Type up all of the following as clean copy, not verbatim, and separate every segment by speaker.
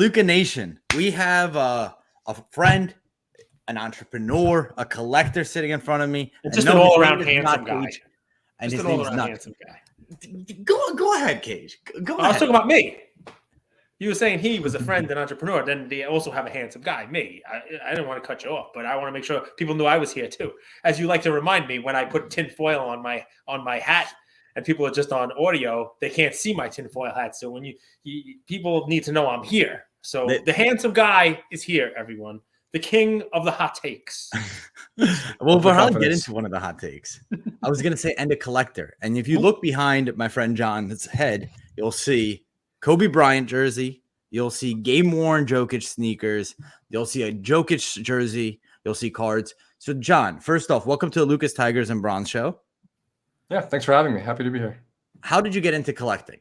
Speaker 1: Luka Nation, we have a friend, an entrepreneur, a collector sitting in front of me.
Speaker 2: And just an all-around handsome guy.
Speaker 1: And
Speaker 2: just
Speaker 1: his
Speaker 2: an
Speaker 1: name's
Speaker 2: all-around
Speaker 1: not
Speaker 2: handsome guy.
Speaker 1: Go ahead, Cage. Go ahead.
Speaker 2: I was talking about me. You were saying he was a friend and entrepreneur. Then they also have a handsome guy, me. I didn't want to cut you off, but I want to make sure people knew I was here too. As you like to remind me, when I put tinfoil on my hat, and people are just on audio, they can't see my tinfoil hat. So when people need to know I'm here. So the handsome guy is here, everyone. The king of the hot takes.
Speaker 1: Well, we'll probably get into one of the hot takes. I was going to say, and a collector. And if you look behind my friend John's head, you'll see Kobe Bryant jersey. You'll see game-worn Jokic sneakers. You'll see a Jokic jersey. You'll see cards. So, John, first off, welcome to the Lucas Tigers and Bronze show.
Speaker 3: Yeah, thanks for having me. Happy to be here.
Speaker 1: How did you get into collecting?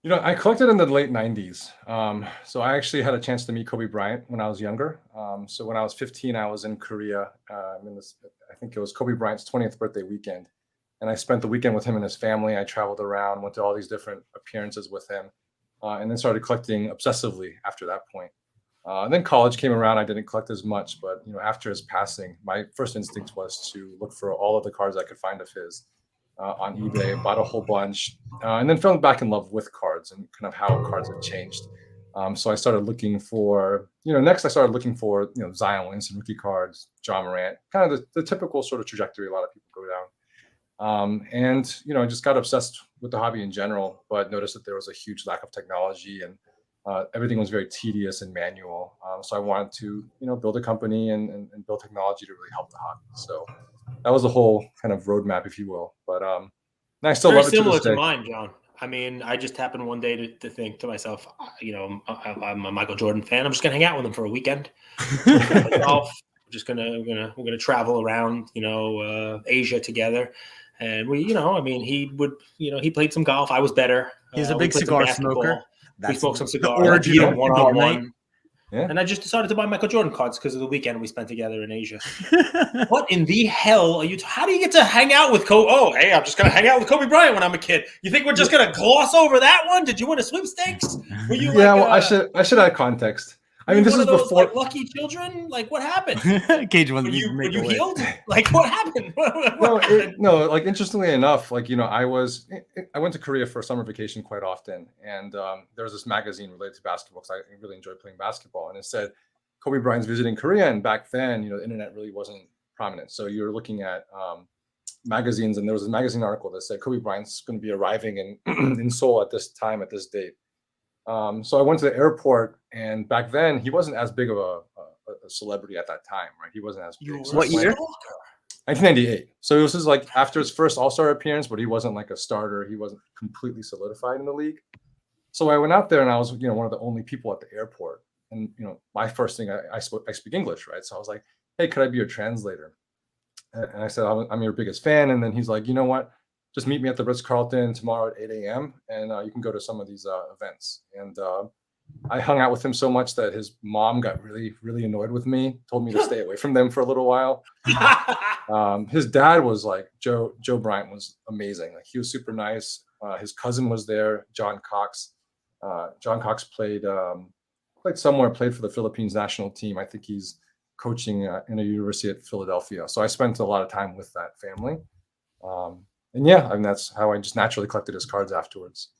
Speaker 3: You know, I collected in the late 90s. So I actually had a chance to meet Kobe Bryant when I was younger. So when I was 15, I was in Korea. I think it was Kobe Bryant's 20th birthday weekend. And I spent the weekend with him and his family. I traveled around, went to all these different appearances with him, and then started collecting obsessively after that point. And then college came around. I didn't collect as much, but after his passing, my first instinct was to look for all of the cards I could find of his on eBay. Bought a whole bunch, and then fell back in love with cards and kind of how cards have changed. So I started looking for, next I started looking for, Zion Williamson rookie cards, John Morant, kind of the typical sort of trajectory a lot of people go down. And I just got obsessed with the hobby in general, but noticed that there was a huge lack of technology and everything was very tedious and manual. So I wanted to, build a company and build technology to really help the hobby. So that was the whole kind of roadmap, if you will. But and I still love it
Speaker 2: similar
Speaker 3: to this day.
Speaker 2: Mine, John. I mean, I just happened one day to think to myself, I'm a Michael Jordan fan. I'm just gonna hang out with him for a weekend. Golf. We're gonna travel around, Asia together. And he played some golf. I was better.
Speaker 1: He's a big cigar smoker.
Speaker 2: We smoked some cigars. Beat him one-on-one.
Speaker 3: Yeah.
Speaker 2: And I just decided to buy Michael Jordan cards because of the weekend we spent together in Asia. What in the hell are you? How do you get to hang out with Kobe? Oh, hey, I'm just going to hang out with Kobe Bryant when I'm a kid. You think we're just going to gloss over that one? Did you win a sweepstakes? Were you
Speaker 3: I should add context. I mean, this is before
Speaker 2: lucky children. Like, what happened?
Speaker 1: Cage
Speaker 2: were you healed? Like, what happened?
Speaker 3: Interestingly enough, I went to Korea for summer vacation quite often, and there was this magazine related to basketball because I really enjoyed playing basketball, and it said Kobe Bryant's visiting Korea, and back then, the internet really wasn't prominent, so you were looking at magazines, and there was a magazine article that said Kobe Bryant's going to be arriving in Seoul at this time at this date. So I went to the airport, and back then he wasn't as big of a celebrity at that time, right? He wasn't as big.
Speaker 1: What year?
Speaker 3: 1998. So this is like after his first All-Star appearance, but he wasn't like a starter. He wasn't completely solidified in the league. So I went out there, and I was, one of the only people at the airport. And my first thing, I speak English, right? So I was like, "Hey, could I be your translator?" And I said, "I'm your biggest fan." And then he's like, "You know what? Just meet me at the Ritz-Carlton tomorrow at 8 a.m. and you can go to some of these events." And I hung out with him so much that his mom got really, really annoyed with me, told me to stay away from them for a little while. His dad was like, Joe Bryant was amazing. Like, he was super nice. His cousin was there, John Cox. John Cox played somewhere, played for the Philippines national team. I think he's coaching in a university at Philadelphia. So I spent a lot of time with that family. And yeah, I mean, that's how I just naturally collected his cards afterwards.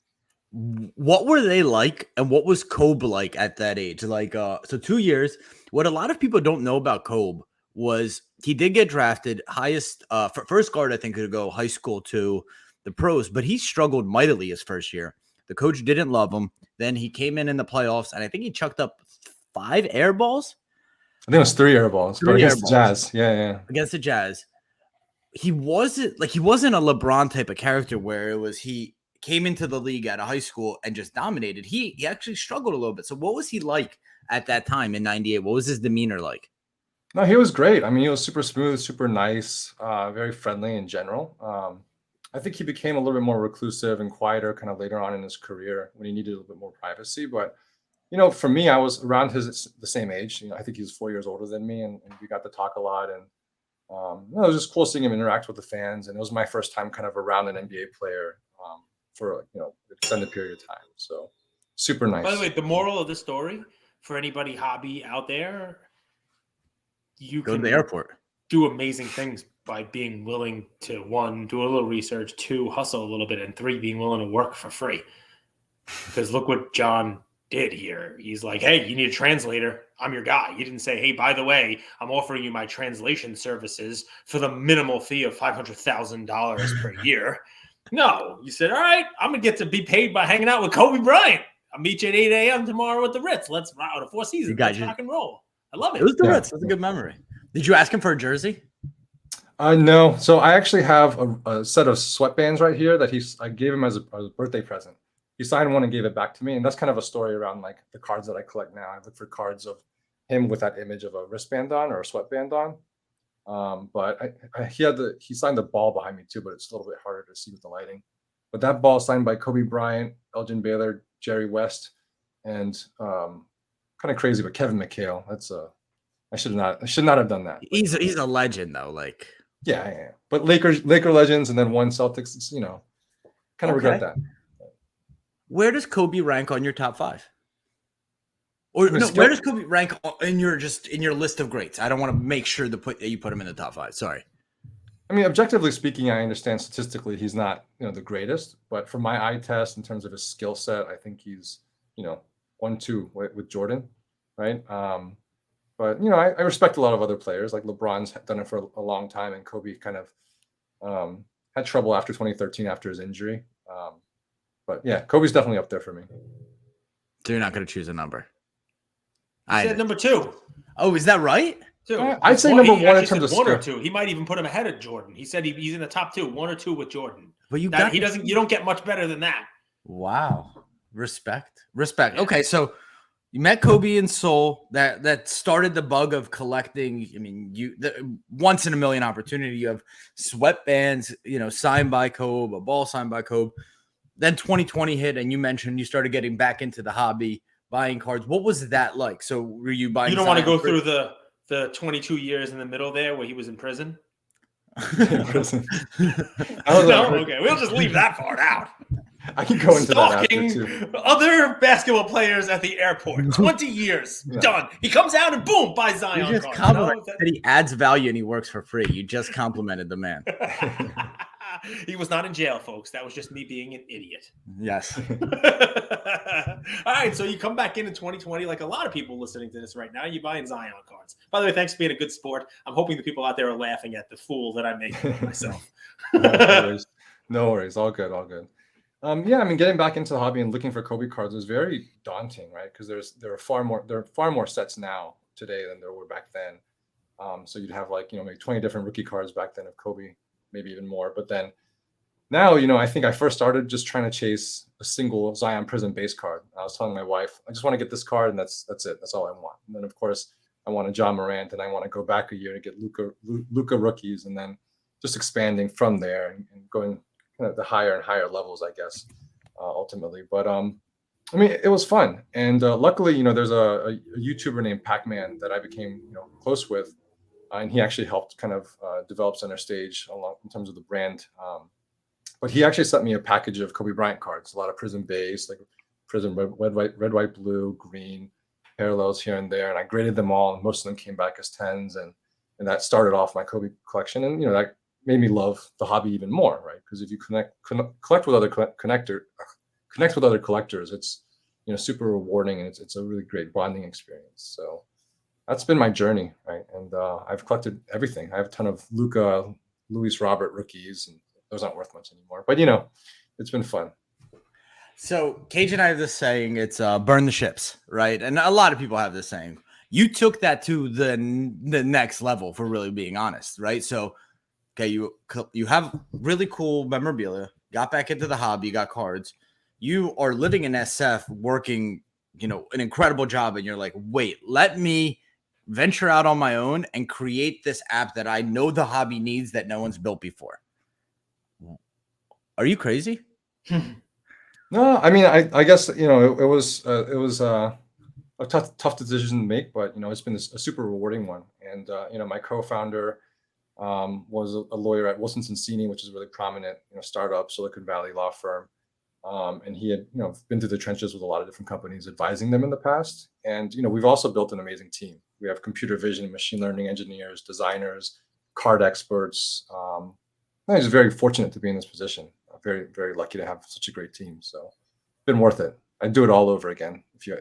Speaker 1: What were they like, and what was Kobe like at that age? So 2 years. What a lot of people don't know about Kobe was he did get drafted highest first guard, I think, could go high school to the pros, but he struggled mightily his first year. The coach didn't love him. Then he came in the playoffs, and I think he chucked up 5 air balls.
Speaker 3: I think it was 3 air balls, but against the Jazz. Yeah.
Speaker 1: Against the Jazz. He wasn't a LeBron type of character where it was he came into the league at a high school and just dominated. He actually struggled a little bit. So what was he like at that time in 98? What was his demeanor like?
Speaker 3: No, he was great. I mean, he was super smooth, super nice, very friendly in general. I think he became a little bit more reclusive and quieter kind of later on in his career when he needed a little bit more privacy. But, for me, I was around the same age. I think he was 4 years older than me, and we got to talk a lot. And it was just cool seeing him interact with the fans. And it was my first time kind of around an NBA player for an extended period of time. So super nice.
Speaker 2: By the way, the moral of the story for anybody hobby out there, you
Speaker 1: Go to
Speaker 2: can
Speaker 1: the airport.
Speaker 2: do amazing things by being willing to, 1, do a little research, 2, hustle a little bit, and 3, being willing to work for free. Because look what John did here. He's like, hey, you need a translator. I'm your guy. He didn't say, hey, by the way, I'm offering you my translation services for the minimal fee of $500,000 per year. No, you said, all right, I'm going to get to be paid by hanging out with Kobe Bryant. I'll meet you at 8 a.m. tomorrow at the Ritz. Let's ride out a Four Seasons. Let's rock and roll. I love it.
Speaker 1: It was the Ritz. That's a good memory. Did you ask him for a jersey?
Speaker 3: No. So I actually have a set of sweatbands right here that I gave him as a birthday present. He signed one and gave it back to me. And that's kind of a story around like the cards that I collect now. I look for cards of him with that image of a wristband on or a sweatband on. But he signed the ball behind me too, but it's a little bit harder to see with the lighting. But that ball signed by Kobe Bryant, Elgin Baylor, Jerry West, and kind of crazy, but Kevin McHale. That's I should not have done that.
Speaker 1: He's a legend though. Like
Speaker 3: yeah. But Laker legends and then one Celtics. It's, kind of regret that.
Speaker 1: Where does Kobe rank on your top 5? Or no, where does Kobe rank in your list of greats? I don't want to make sure that you put him in the top 5. Sorry.
Speaker 3: I mean, objectively speaking, I understand statistically he's not, the greatest, but for my eye test in terms of his skill set, I think he's, 1-2 with Jordan, right? But I respect a lot of other players. Like LeBron's done it for a long time, and Kobe kind of had trouble after 2013 after his injury. But yeah, Kobe's definitely up there for me.
Speaker 1: So you're not going to choose a number?
Speaker 2: I said number 2.
Speaker 1: Oh, is that right?
Speaker 2: 2.
Speaker 3: I'd say number 1 in terms of
Speaker 2: 1 or 2. He might even put him ahead of Jordan. He said he's in the top 2, 1 or 2 with Jordan.
Speaker 1: But you
Speaker 2: don't get much better than that.
Speaker 1: Wow. Respect. Yeah. Okay, so you met Kobe in Seoul. That started the bug of collecting. I mean, the once in a million opportunity. You have sweatbands, signed by Kobe, a ball signed by Kobe. Then 2020 hit, and you mentioned you started getting back into the hobby, buying cards. What was that like? So were you buying?
Speaker 2: You don't want to go through the 22 years in the middle there where he was in prison?
Speaker 3: Okay,
Speaker 2: we'll just leave that part out.
Speaker 3: I can go into that after too.
Speaker 2: Other basketball players at the airport. 20 years. Done. He comes out and boom, buys Zion.
Speaker 1: You just complimented that he adds value and he works for free. You just complimented the man.
Speaker 2: He was not in jail, folks. That was just me being an idiot.
Speaker 1: Yes.
Speaker 2: All right, so you come back in 2020, like a lot of people listening to this right now, you're buying Zion cards. By the way, thanks for being a good sport. I'm hoping the people out there are laughing at the fool that I make myself.
Speaker 3: No worries. All good. Yeah, I mean, getting back into the hobby and looking for Kobe cards was very daunting, right? Because there are far more sets now today than there were back then. So you'd have maybe 20 different rookie cards back then of Kobe, maybe even more. But then now, I think I first started just trying to chase a single Zion Prism base card. I was telling my wife, I just want to get this card, and that's it. That's all I want. And then of course I want a John Morant, and I want to go back a year to get Luka rookies, and then just expanding from there and going kind of the higher and higher levels, I guess, ultimately. But I mean, it was fun, and luckily, there's a YouTuber named Pac-Man that I became close with, and he actually helped kind of develop Center Stage along in terms of the brand. But he actually sent me a package of Kobe Bryant cards, a lot of Prism base, like Prism red, white, blue, green, parallels here and there, and I graded them all, and most of them came back as 10s, and that started off my Kobe collection, and that made me love the hobby even more, right? Because if you collect with other connect with other collectors, it's super rewarding, and it's a really great bonding experience. So that's been my journey, right? And I've collected everything. I have a ton of Luka, Luis Robert rookies, and those aren't worth much anymore. But it's been fun.
Speaker 1: So Cage and I have this saying, it's burn the ships, right? And a lot of people have this saying. You took that to the next level, for really being honest, right? So, okay, you have really cool memorabilia, got back into the hobby, you got cards. You are living in SF, working, an incredible job, and you're like, wait, let me venture out on my own and create this app that I know the hobby needs that no one's built before. Are you crazy?
Speaker 3: No, I mean, I guess it was a tough decision to make, but it's been a super rewarding one. And my co-founder was a lawyer at Wilson Sonsini, which is a really prominent startup Silicon Valley law firm. And he had, been through the trenches with a lot of different companies, advising them in the past. And, we've also built an amazing team. We have computer vision, machine learning engineers, designers, card experts. I'm just very fortunate to be in this position. I'm very, very lucky to have such a great team. So it's been worth it. I'd do it all over again if you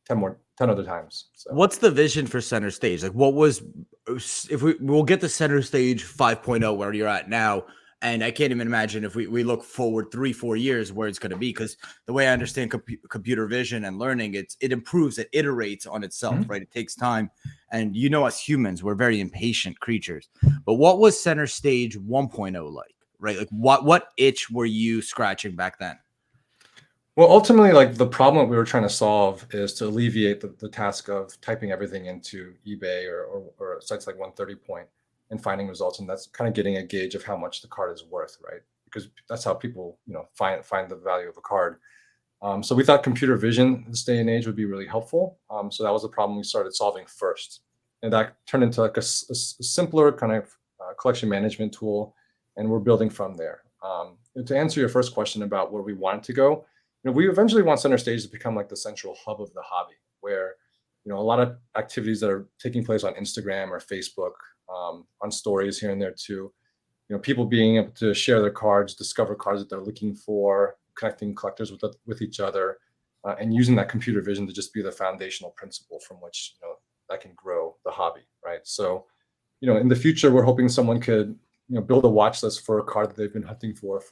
Speaker 3: 10 other times. So.
Speaker 1: What's the vision for center stage? Like, what was, if we'll get the center stage 5.0 where you're at now, and I can't even imagine if we look forward 3-4 years where it's going to be, because the way I understand computer vision and learning, it improves, it iterates on itself, right? It takes time. And us humans, we're very impatient creatures. But what was center stage 1.0 like, right? Like what itch were you scratching back then?
Speaker 3: Well, ultimately, like the problem we were trying to solve is to alleviate the task of typing everything into eBay or sites like 130 Point and finding results. And that's kind of getting a gauge of how much the card is worth, right? Because that's how people, find the value of a card. So we thought computer vision in this day and age would be really helpful. So that was the problem we started solving first. And that turned into like a simpler kind of collection management tool. And we're building from there. To answer your first question about where we wanted to go, we eventually want center stage to become like the central hub of the hobby, where a lot of activities that are taking place on Instagram or Facebook, on stories here and there too. People being able to share their cards, discover cards that they're looking for, connecting collectors with each other, and using that computer vision to just be the foundational principle from which that can grow the hobby, right? So, in the future, we're hoping someone could build a watch list for a card that they've been hunting for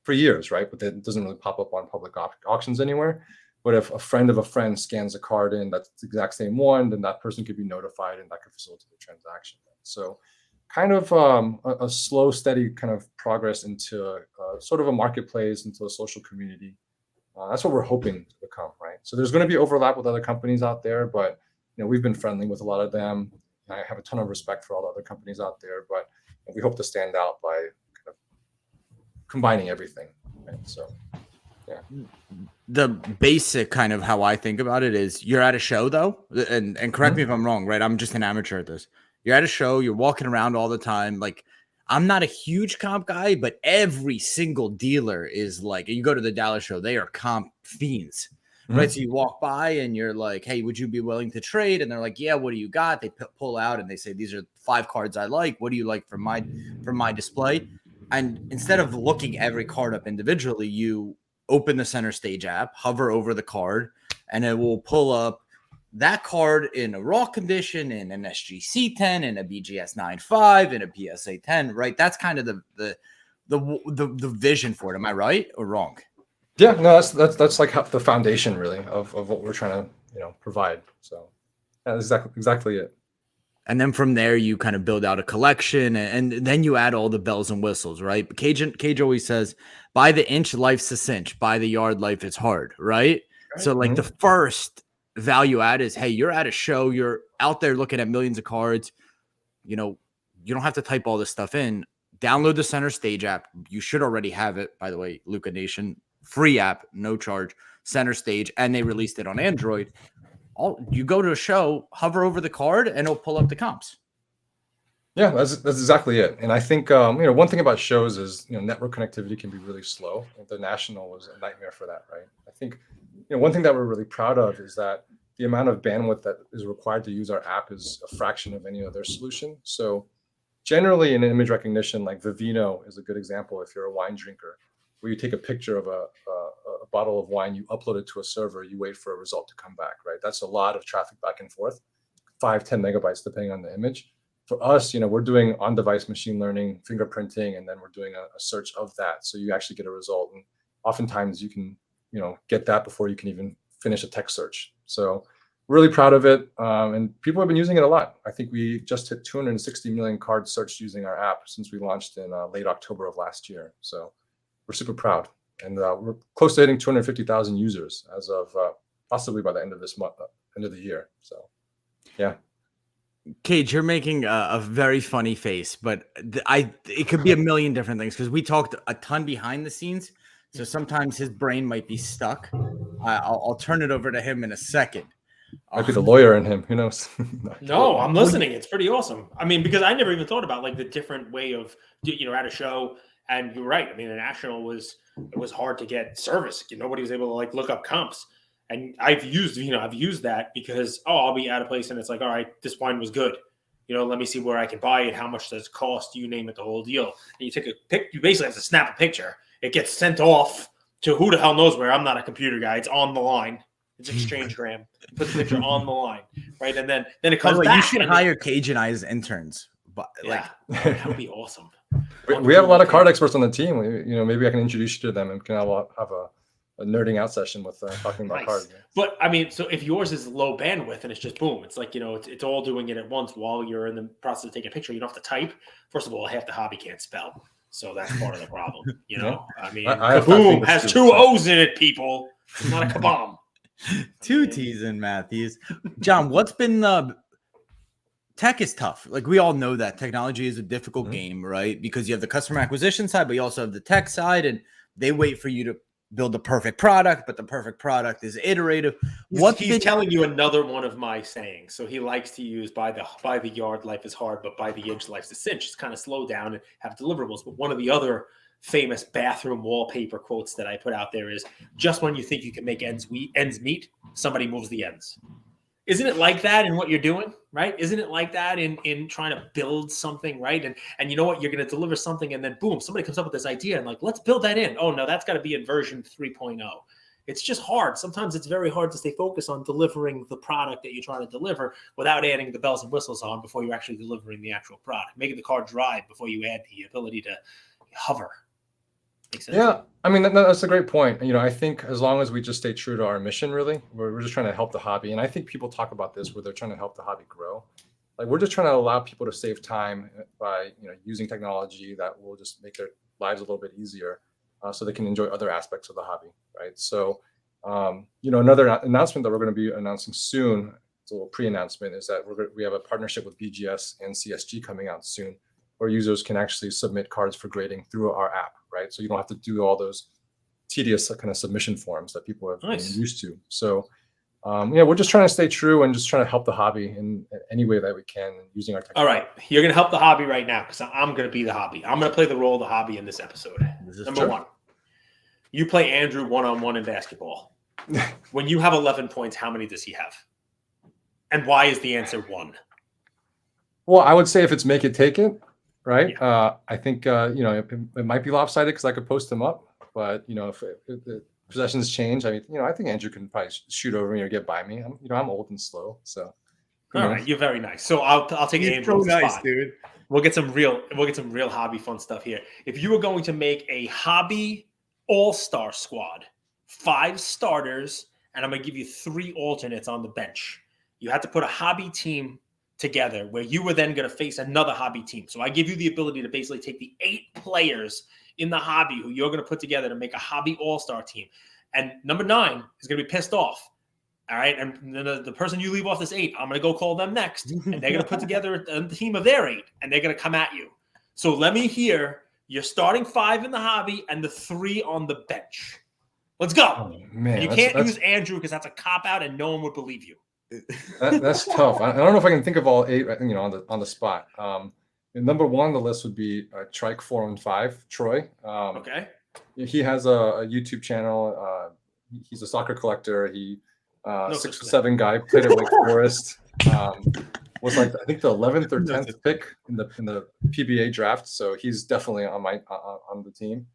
Speaker 3: years, right? But that doesn't really pop up on public auctions anywhere. But if a friend of a friend scans a card in that's the exact same one, then that person could be notified and that could facilitate the transaction. So kind of a slow, steady kind of progress into sort of a marketplace, into a social community. That's what we're hoping to become, right? So there's going to be overlap with other companies out there, but we've been friendly with a lot of them. I have a ton of respect for all the other companies out there, but we hope to stand out by kind of combining everything, right? So, yeah.
Speaker 1: The basic kind of how I think about it is you're at a show though, and correct me if I'm wrong, right? I'm just an amateur at this. You're at a show, you're walking around all the time. Like, I'm not a huge comp guy, but every single dealer is like, you go to the Dallas show, they are comp fiends, right? So you walk by and you're like, hey, would you be willing to trade? And they're like, yeah, what do you got? They pull out and they say, these are 5 cards I like. What do you like for my display? And instead of looking every card up individually, you open the center stage app, hover over the card, and it will pull up that card in a raw condition, in an SGC 10, in a BGS 9.5, in a PSA 10, right? That's kind of the vision for it. Am I right or wrong?
Speaker 3: Yeah, no, that's like the foundation really of what we're trying to provide. So that's exactly it.
Speaker 1: And then from there, you kind of build out a collection, and then you add all the bells and whistles, right? But Cage always says, by the inch, life's a cinch. By the yard, life is hard, right? So like the first value add is, hey, you're at a show, you're out there looking at millions of cards. You don't have to type all this stuff in. Download the center stage app. You should already have it, by the way, Luka Nation. Free app, no charge, center stage, and they released it on Android. You go to a show, hover over the card, and it'll pull up the comps.
Speaker 3: Yeah, that's exactly it. And I think one thing about shows is network connectivity can be really slow. The National was a nightmare for that, right? I think one thing that we're really proud of is that the amount of bandwidth that is required to use our app is a fraction of any other solution. So generally in image recognition, like Vivino is a good example. If you're a wine drinker, where you take a picture of a bottle of wine, you upload it to a server, you wait for a result to come back, right? That's a lot of traffic back and forth, 5-10 megabytes, depending on the image. For us, we're doing on-device machine learning, fingerprinting, and then we're doing a search of that. So you actually get a result. And oftentimes you can, get that before you can even finish a text search. So really proud of it. And people have been using it a lot. I think we just hit 260 million cards searched using our app since we launched in late October of last year. So we're super proud. And we're close to hitting 250,000 users as of possibly by the end of this month, end of the year. So, yeah.
Speaker 1: Cage, you're making a very funny face, but it could be a million different things because we talked a ton behind the scenes. So sometimes his brain might be stuck. I'll turn it over to him in a second.
Speaker 3: Might be the lawyer in him. Who knows?
Speaker 2: No, I'm listening. It's pretty awesome. I mean, because I never even thought about like the different way of, at a show And you're right. I mean, the National it was hard to get service. Nobody was able to like look up comps. And I've used that because, I'll be out of place and it's like, all right, this wine was good. Let me see where I can buy it. How much does it cost? You name it, the whole deal. And you take a pic. You basically have to snap a picture. It gets sent off to who the hell knows where. I'm not a computer guy. It's on the line. It's Exchangegram. Put the picture on the line, right? And then it comes back.
Speaker 1: You should hire Cage and I as interns. But
Speaker 2: that would be awesome.
Speaker 3: We have a lot of card experts on the team. Maybe I can introduce you to them and can have a nerding out session with talking about cards.
Speaker 2: But I mean, so if yours is low bandwidth and it's just boom, it's like, it's all doing it at once while you're in the process of taking a picture. You don't have to type. First of all, half the hobby can't spell. So that's part of the problem. I mean, kaboom has two O's in it, people. It's not a kabam.
Speaker 1: Two T's in Matthews. John, what's been tech is tough. Like we all know that technology is a difficult game, right? Because you have the customer acquisition side, but you also have the tech side, and they wait for you to build the perfect product, but the perfect product is iterative.
Speaker 2: He's telling you another one of my sayings. So he likes to use by the yard life is hard, but by the inch life's a cinch. It's kind of slow down and have deliverables. But one of the other famous bathroom wallpaper quotes that I put out there is, just when you think you can make ends meet, somebody moves the ends. Isn't it like that in what you're doing, right? Isn't it like that in trying to build something, right? And you know what? You're going to deliver something, and then boom, somebody comes up with this idea, and like, let's build that in. Oh, no, that's got to be in version 3.0. It's just hard. Sometimes it's very hard to stay focused on delivering the product that you're trying to deliver without adding the bells and whistles on before you're actually delivering the actual product. Making the car drive before you add the ability to hover. Makes sense?
Speaker 3: Yeah, I mean, that's a great point. I think as long as we just stay true to our mission, really, we're just trying to help the hobby. And I think people talk about this where they're trying to help the hobby grow. Like we're just trying to allow people to save time by using technology that will just make their lives a little bit easier, so they can enjoy other aspects of the hobby, right? So, another announcement that we're going to be announcing soon, it's a little pre-announcement, is that we have a partnership with BGS and CSG coming out soon, where users can actually submit cards for grading through our app, right? So you don't have to do all those tedious kind of submission forms that people have been used to. So, we're just trying to stay true and just trying to help the hobby in any way that we can using our technology.
Speaker 2: All right, you're going to help the hobby right now because I'm going to be the hobby. I'm going to play the role of the hobby in this episode. Number one, you play Andrew one-on-one in basketball. When you have 11 points, how many does he have? And why is the answer 1?
Speaker 3: Well, I would say if it's make it, take it. Right.
Speaker 2: Yeah.
Speaker 3: I think, it might be lopsided because I could post him up, but, if the possessions change, I mean, I think Andrew can probably shoot over me or get by me. I'm old and slow. So.
Speaker 2: All right. You're very nice. So I'll take Andrew.
Speaker 1: So nice, dude.
Speaker 2: We'll get some real hobby fun stuff here. If you were going to make a hobby all-star squad, 5 starters, and I'm going to give you 3 alternates on the bench, you have to put a hobby team together where you were then going to face another hobby team. So I give you the ability to basically take the 8 players in the hobby who you're going to put together to make a hobby all-star team. And number 9 is going to be pissed off. All right. And then the person you leave off this 8, I'm going to go call them next. And they're going to put together a team of their 8, and they're going to come at you. So let me hear your starting 5 in the hobby and the 3 on the bench. Let's go.
Speaker 3: Oh, man,
Speaker 2: and you can't use Andrew because that's a cop-out and no one would believe you.
Speaker 3: That's tough. I don't know if I can think of all 8, on the spot. Number 1 on the list would be Trike 415, Troy.
Speaker 2: Okay.
Speaker 3: He has a YouTube channel. He's a soccer collector. He 6'7" guy, played at Wake Forest. Was like I think the 11th or 10th pick in the PBA draft. So he's definitely on the team.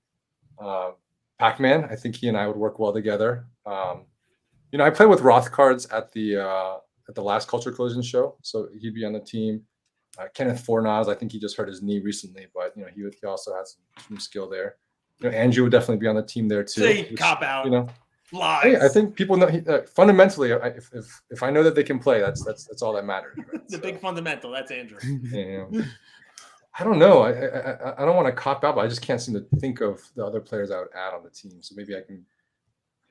Speaker 3: Pac-Man, I think he and I would work well together. I played with Roth cards at the last Culture Collision show, so he'd be on the team. Kenneth Fornaz, I think he just hurt his knee recently, but he also has some skill there. Andrew would definitely be on the team there too.
Speaker 2: Say cop out. Lies.
Speaker 3: Hey, I think people know fundamentally. If I know that they can play, that's all that matters. Right?
Speaker 2: The big fundamental. That's Andrew.
Speaker 3: I don't know. I don't want to cop out, but I just can't seem to think of the other players I would add on the team. So maybe I can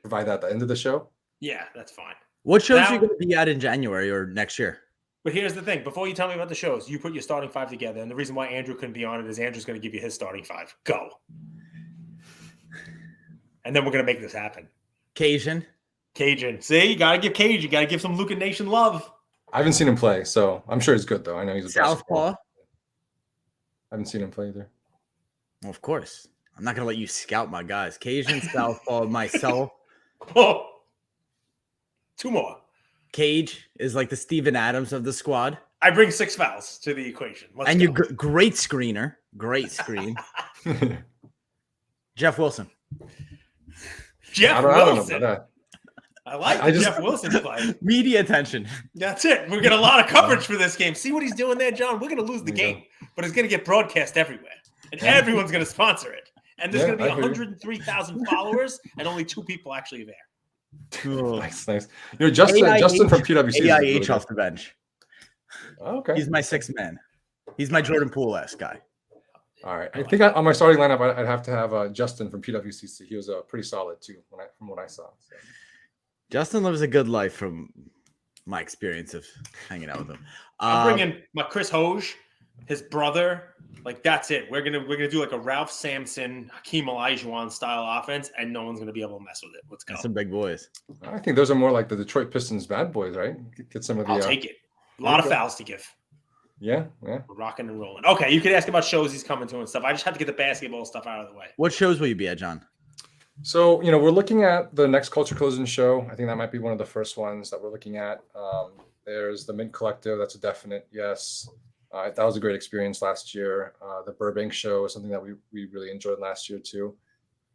Speaker 3: provide that at the end of the show.
Speaker 2: Yeah, that's fine.
Speaker 1: What shows are you going to be at in January or next year?
Speaker 2: But here's the thing. Before you tell me about the shows, you put your starting 5 together. And the reason why Andrew couldn't be on it is Andrew's going to give you his starting 5. Go. And then we're going to make this happen.
Speaker 1: Cajun.
Speaker 2: See, you got to give Cajun. You got to give some Luka Nation love.
Speaker 3: I haven't seen him play, so I'm sure he's good, though. I know he's a
Speaker 1: Southpaw.
Speaker 3: I haven't seen him play either.
Speaker 1: Well, of course. I'm not going to let you scout my guys. Cajun, Southpaw, myself.
Speaker 2: Oh, 2 more.
Speaker 1: Cage is like the Steven Adams of the squad.
Speaker 2: I bring 6 fouls to the equation. Let's
Speaker 1: And
Speaker 2: go.
Speaker 1: you're great screener. Great screen. Jeff Wilson.
Speaker 2: Jeff
Speaker 3: I don't know
Speaker 2: Wilson.
Speaker 3: about that.
Speaker 2: I like
Speaker 3: I
Speaker 2: the
Speaker 3: just-
Speaker 2: Jeff Wilson play.
Speaker 1: Media attention.
Speaker 2: That's it. We're getting a lot of coverage for this game. See what he's doing there, John? We're going to lose the
Speaker 3: There you
Speaker 2: game, but it's going to get broadcast everywhere. And everyone's going to sponsor it. And there's going to be
Speaker 3: I hear you.
Speaker 2: 103,000 followers, and only 2 people actually there.
Speaker 3: Nice. Justin from PwC. is really
Speaker 1: AIH
Speaker 3: good.
Speaker 1: off the bench.
Speaker 3: Okay.
Speaker 1: He's my 6th man. He's my Jordan Poole-esque guy.
Speaker 3: All right. I think on my starting lineup, I'd have to have Justin from PwC. He was pretty solid too from what I saw. So.
Speaker 1: Justin lives a good life from my experience of hanging out with him.
Speaker 2: I'm bringing my Chris Hoge, his brother. Like, that's it. We're gonna do like a Ralph Sampson, Hakeem Olajuwon style offense, and no one's gonna be able to mess with it. Let's go.
Speaker 1: Some big boys.
Speaker 3: I think those are more like the Detroit Pistons bad boys, right? Get some of the.
Speaker 2: I'll take it. A lot of fouls to give.
Speaker 3: Yeah.
Speaker 2: We're rocking and rolling. Okay, you could ask about shows he's coming to and stuff. I just have to get the basketball stuff out of the way.
Speaker 1: What shows will you be at, John?
Speaker 3: So, we're looking at the next Culture Closing show. I think that might be one of the first ones that we're looking at. There's the Mint Collective. That's a definite yes. That was a great experience last year. The Burbank show is something that we really enjoyed last year too.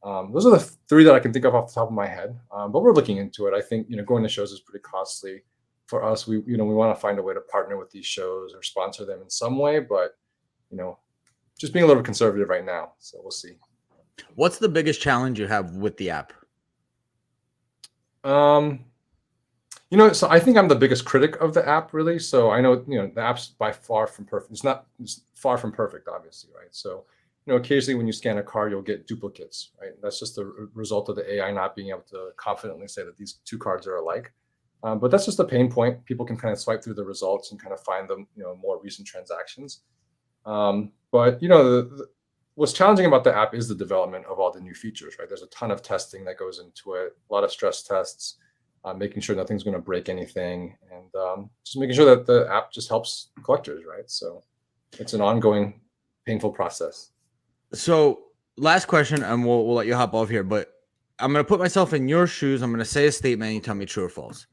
Speaker 3: Those are the 3 that I can think of off the top of my head. But we're looking into it. I think, going to shows is pretty costly for us. We want to find a way to partner with these shows or sponsor them in some way, but, just being a little conservative right now. So we'll see.
Speaker 1: What's the biggest challenge you have with the app?
Speaker 3: So I think I'm the biggest critic of the app, really. So I know, the app's by far from perfect. It's far from perfect, obviously, right? So, occasionally when you scan a card, you'll get duplicates, right? That's just the result of the AI not being able to confidently say that these 2 cards are alike. But that's just a pain point. People can kind of swipe through the results and kind of find them, more recent transactions. But what's challenging about the app is the development of all the new features, right? There's a ton of testing that goes into it, a lot of stress tests, making sure nothing's going to break anything, and just making sure that the app just helps collectors, right? So it's an ongoing, painful process.
Speaker 1: So last question, and we'll let you hop off here, but I'm going to put myself in your shoes. I'm going to say a statement and you tell me true or false.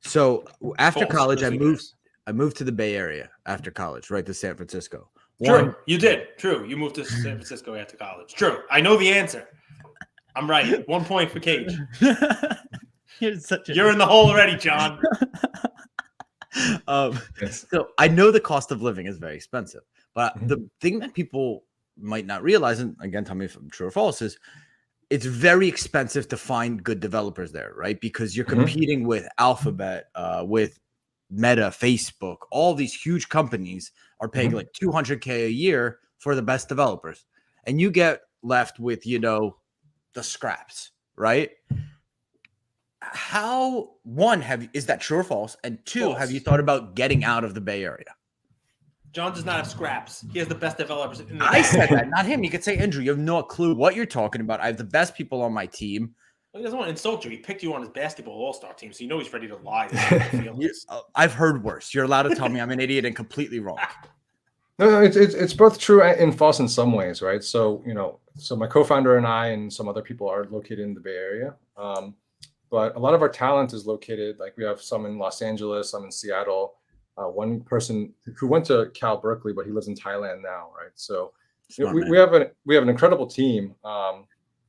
Speaker 1: So after
Speaker 2: False.
Speaker 1: college, I
Speaker 2: Yes.
Speaker 1: moved to the Bay Area after college, right to San Francisco.
Speaker 2: True. You did. True. You moved to San Francisco after college. True. I know the answer. I'm right. 1 point for Cage. You're in the hole already, John.
Speaker 3: Yes.
Speaker 1: So I know the cost of living is very expensive, but the thing that people might not realize, and again, tell me if I'm true or false, is it's very expensive to find good developers there, right? Because you're competing with Alphabet, with Meta, Facebook, all these huge companies are paying like $200K a year for the best developers. And you get left with, the scraps, right? How, one, is that true or false? And 2,
Speaker 2: False.
Speaker 1: have you thought about getting out of the Bay Area?
Speaker 2: John does not have scraps. He has the best developers in the
Speaker 1: I said that, not him. You could say, Andrew, you have no clue what you're talking about. I have the best people on my team.
Speaker 2: He doesn't want to insult you. He picked you on his basketball all-star team, so you know he's ready to lie.
Speaker 1: I've heard worse. You're allowed to tell me I'm an idiot and completely wrong.
Speaker 3: No, it's both true and false in some ways, right? So, so my co-founder and I and some other people are located in the Bay Area. But a lot of our talent is located, like we have some in Los Angeles, some in Seattle. One person who went to Cal Berkeley, but he lives in Thailand now, right? So we have an incredible team.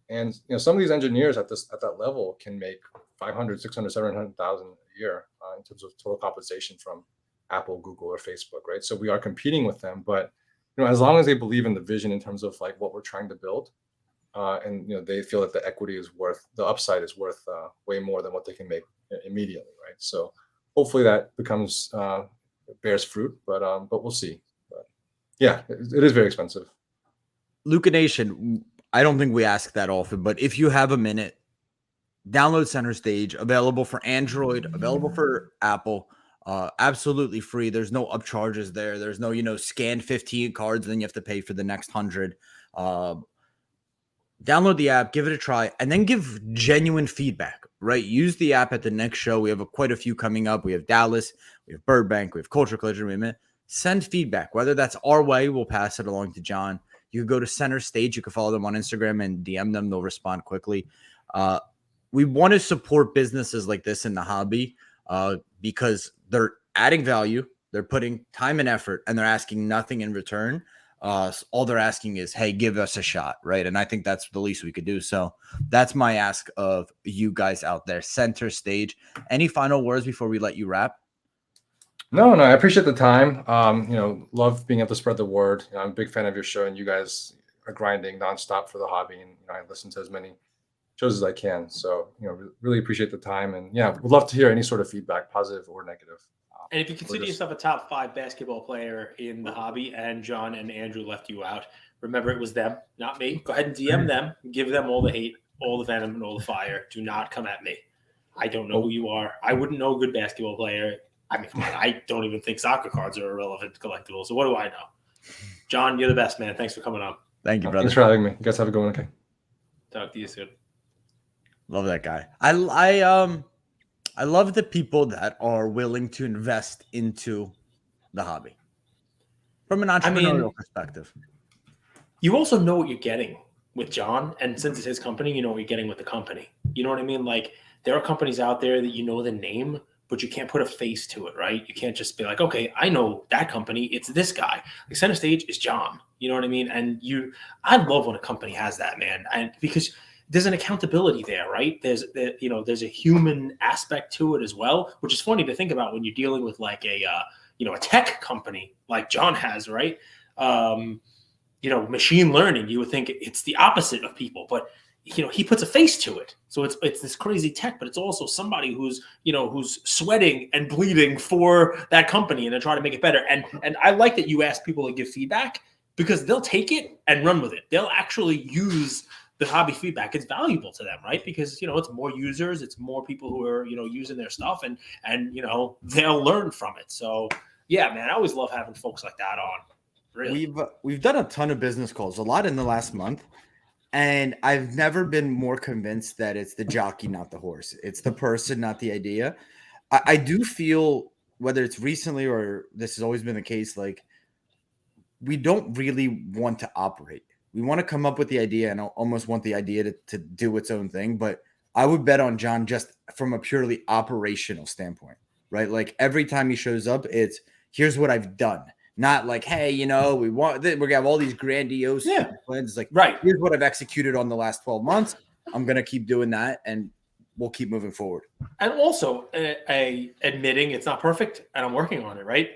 Speaker 3: And some of these engineers at that level can make 500, 600, 700,000 a year in terms of total compensation from Apple, Google, or Facebook, right? So we are competing with them, but as long as they believe in the vision in terms of like what we're trying to build, and they feel that the upside is worth way more than what they can make immediately, right? So hopefully that bears fruit, but we'll see. But yeah, it is very expensive.
Speaker 1: Luka Nation, I don't think we ask that often, but if you have a minute, download Center Stage, available for Android, available for Apple, absolutely free. There's no upcharges there. There's no, scan 15 cards, and then you have to pay for the next 100. Download the app, give it a try, and then give genuine feedback, right? Use the app at the next show. We have quite a few coming up. We have Dallas, we have Burbank, we have Culture Collision. Send feedback, whether that's our way, we'll pass it along to John. You can go to Center Stage. You can follow them on Instagram and DM them. They'll respond quickly. We want to support businesses like this in the hobby because they're adding value. They're putting time and effort, and they're asking nothing in return. All they're asking is, hey, give us a shot, right? And I think that's the least we could do. So that's my ask of you guys out there. Center Stage. Any final words before we let you wrap?
Speaker 3: No, I appreciate the time. Love being able to spread the word. I'm a big fan of your show, and you guys are grinding nonstop for the hobby. And I listen to as many shows as I can. So, really appreciate the time. And yeah, would love to hear any sort of feedback, positive or negative.
Speaker 2: And if you consider yourself a top 5 basketball player in the hobby and John and Andrew left you out, remember it was them, not me. Go ahead and DM them, give them all the hate, all the venom, and all the fire. Do not come at me. I don't know who you are. I wouldn't know a good basketball player. I mean, come on, I don't even think soccer cards are a relevant collectible. So what do I know? John, you're the best, man. Thanks for coming on.
Speaker 1: Thank you, brother.
Speaker 3: Thanks for having me. You guys have a good one, okay?
Speaker 2: Talk to you soon.
Speaker 1: Love that guy. I love the people that are willing to invest into the hobby from an entrepreneurial perspective.
Speaker 2: You also know what you're getting with John, and since it's his company, you know what you're getting with the company. You know what I mean? Like, there are companies out there that you know the name, but you can't put a face to it, right? You can't just be like, okay, I know that company. It's this guy. Like, Center Stage is John. You know what I mean? And I love when a company has that, man. And because there's an accountability there, right? There's a human aspect to it as well, which is funny to think about when you're dealing with like a tech company like John has, right? Machine learning, you would think it's the opposite of people, but he puts a face to it. So it's this crazy tech, but it's also somebody who's sweating and bleeding for that company and they're trying to make it better. And I like that you ask people to give feedback because they'll take it and run with it. They'll actually use the hobby feedback. It's valuable to them, right? Because, it's more users, it's more people who are, using their stuff and they'll learn from it. So yeah, man, I always love having folks like that on. Really.
Speaker 1: We've done a ton of business calls, a lot in the last month. And I've never been more convinced that it's the jockey, not the horse. It's the person, not the idea. I do feel, whether it's recently or this has always been the case, like, we don't really want to operate. We want to come up with the idea and almost want the idea to do its own thing. But I would bet on John just from a purely operational standpoint, right? Like, every time he shows up, it's here's what I've done. Not like, hey, we're gonna have all these grandiose plans. It's like,
Speaker 2: right,
Speaker 1: here's what I've executed on the last 12 months. I'm gonna keep doing that, and we'll keep moving forward.
Speaker 2: And also, admitting it's not perfect, and I'm working on it. Right.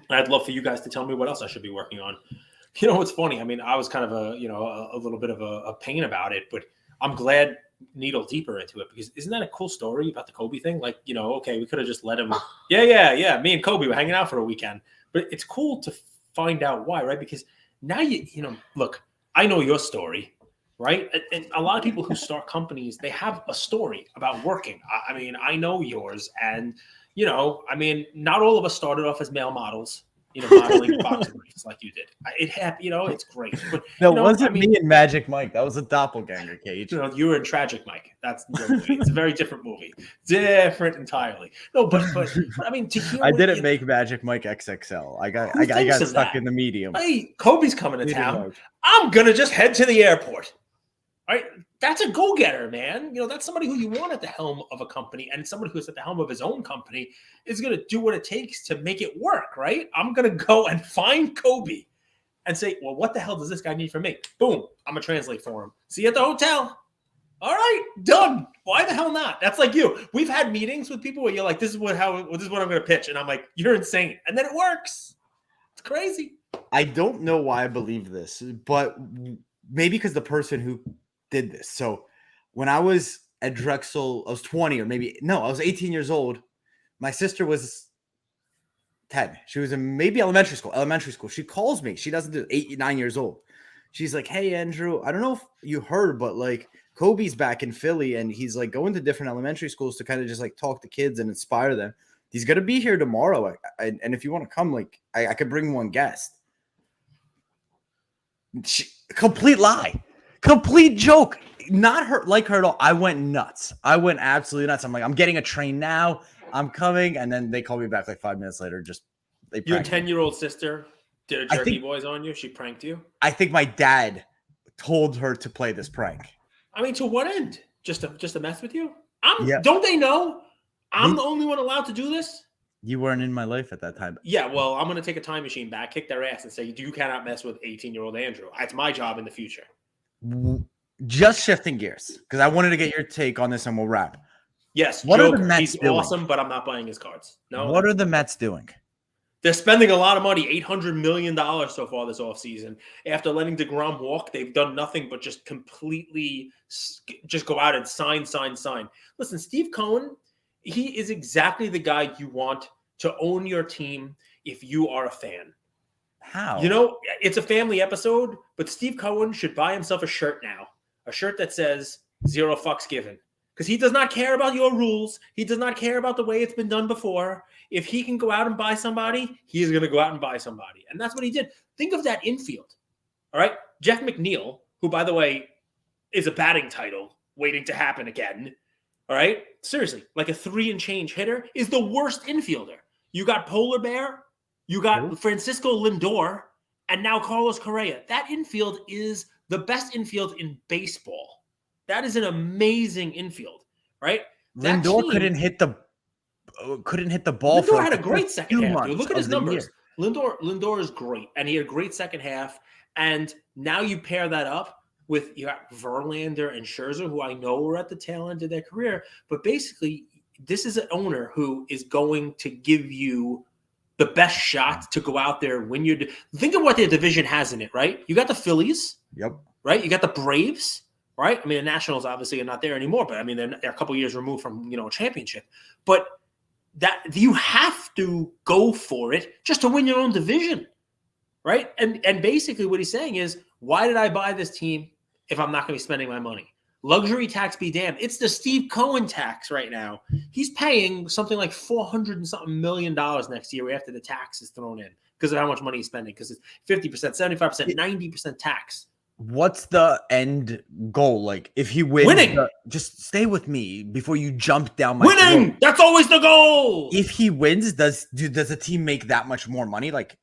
Speaker 2: And I'd love for you guys to tell me what else I should be working on. It's funny. I mean, I was kind of a little bit of a pain about it, but I'm glad needle deeper into it because isn't that a cool story about the Kobe thing? Like, okay, we could have just let him. Yeah. Me and Kobe were hanging out for a weekend. But it's cool to find out why, right? Because now look, I know your story, right? And a lot of people who start companies, they have a story about working. I mean, I know yours. And, not all of us started off as male models, modeling boxing briefs like you did. It's great. But,
Speaker 1: wasn't me and Magic Mike. That was a doppelganger, Cage.
Speaker 2: You were in Tragic Mike. That's your movie. It's a very different movie. Different entirely. No, but I mean, to hear
Speaker 1: I didn't make Magic Mike XXL. I got stuck in the medium.
Speaker 2: Hey, Kobe's coming to town. I'm gonna just head to the airport. All right, that's a go-getter, man. That's somebody who you want at the helm of a company, and somebody who's at the helm of his own company is going to do what it takes to make it work, right? I'm going to go and find Kobe and say, well, what the hell does this guy need from me? Boom, I'm going to translate for him. See you at the hotel. All right, done. Why the hell not? That's like you. We've had meetings with people where you're like, this is what I'm going to pitch. And I'm like, you're insane. And then it works. It's crazy.
Speaker 1: I don't know why I believe this, but maybe because the person who did this. So when I was at Drexel, I was 20 or I was 18 years old. My sister was 10. She was in maybe elementary school. She calls me. She doesn't do 8, 9 years old. She's like, hey, Andrew, I don't know if you heard, but like Kobe's back in Philly and he's like going to different elementary schools to kind of just like talk to kids and inspire them. He's going to be here tomorrow. And if you want to come, like I could bring one guest. Complete lie. Complete joke. Not her at all. I went nuts. I went absolutely nuts. I'm like, I'm getting a train now. I'm coming. And then they call me back like 5 minutes later.
Speaker 2: Your 10-year-old sister Did a
Speaker 1: I
Speaker 2: jerky
Speaker 1: think
Speaker 2: boys on you? She pranked you?
Speaker 1: I think my dad told her to play this prank.
Speaker 2: I mean, to what end? Just to mess with you?
Speaker 1: Yeah.
Speaker 2: Don't they know I'm
Speaker 1: They-
Speaker 2: the only one allowed to do this?
Speaker 1: You weren't in my life at that time.
Speaker 2: Yeah, well, I'm going to take a time machine back, kick their ass, and say, you cannot mess with 18-year-old Andrew. It's my job in the future.
Speaker 1: Just shifting gears, because I wanted to get your take on this and we'll wrap.
Speaker 2: Yes,
Speaker 1: What are the
Speaker 2: Joker.
Speaker 1: Mets
Speaker 2: He's
Speaker 1: doing?
Speaker 2: awesome, but I'm not buying his cards. No.
Speaker 1: What are the Mets doing?
Speaker 2: They're spending a lot of money, $800 million so far this offseason. After letting DeGrom walk, they've done nothing but just completely just go out and sign. Listen, Steve Cohen, he is exactly the guy you want to own your team if you are a fan.
Speaker 1: How?
Speaker 2: You know, it's a family episode, but Steve Cohen should buy himself a shirt now. A shirt that says 0 fucks given. Because he does not care about your rules. He does not care about the way it's been done before. If he can go out and buy somebody, he is going to go out and buy somebody. And that's what he did. Think of that infield. All right? Jeff McNeil, who, by the way, is a batting title waiting to happen again. All right? Seriously, like a 3 and change hitter is the worst infielder. You got Polar Bear, you got Francisco Lindor, and now Carlos Correa. That infield is the best infield in baseball. That is an amazing infield, right?
Speaker 1: Lindor couldn't hit the ball.
Speaker 2: Lindor
Speaker 1: for
Speaker 2: had a great second half, dude. Look at his numbers.
Speaker 1: Year.
Speaker 2: Lindor is great, and he had a great second half. And now you pair that up with you got Verlander and Scherzer, who I know were at the tail end of their career. But basically, this is an owner who is going to give you the best shot to go out there when you think of what their division has in it, right? You got the Phillies,
Speaker 1: yep,
Speaker 2: right? You got the Braves. Right? I mean, the Nationals obviously are not there anymore, but I mean, they're a couple years removed from, a championship. But that you have to go for it just to win your own division, right? And basically what he's saying is, why did I buy this team if I'm not going to be spending my money? Luxury tax be damned. It's the Steve Cohen tax right now. He's paying something like $400 and something million next year after the tax is thrown in because of how much money he's spending, because it's 50%, 75%, 90% tax.
Speaker 1: What's the end goal? Like, if he wins,
Speaker 2: winning.
Speaker 1: Just stay with me before you jump down my
Speaker 2: winning.
Speaker 1: throat.
Speaker 2: That's always the goal.
Speaker 1: If he wins, does the team make that much more money? Like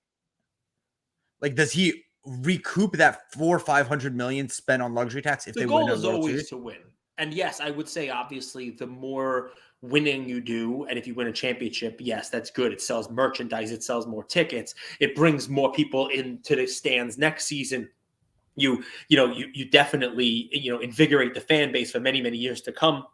Speaker 1: does he recoup that $400-500 million spent on luxury tax? If
Speaker 2: the
Speaker 1: they
Speaker 2: goal
Speaker 1: win
Speaker 2: is always to win. And yes, I would say obviously the more winning you do, and if you win a championship, yes, that's good. It sells merchandise. It sells more tickets. It brings more people into the stands next season. You definitely invigorate the fan base for many years to come.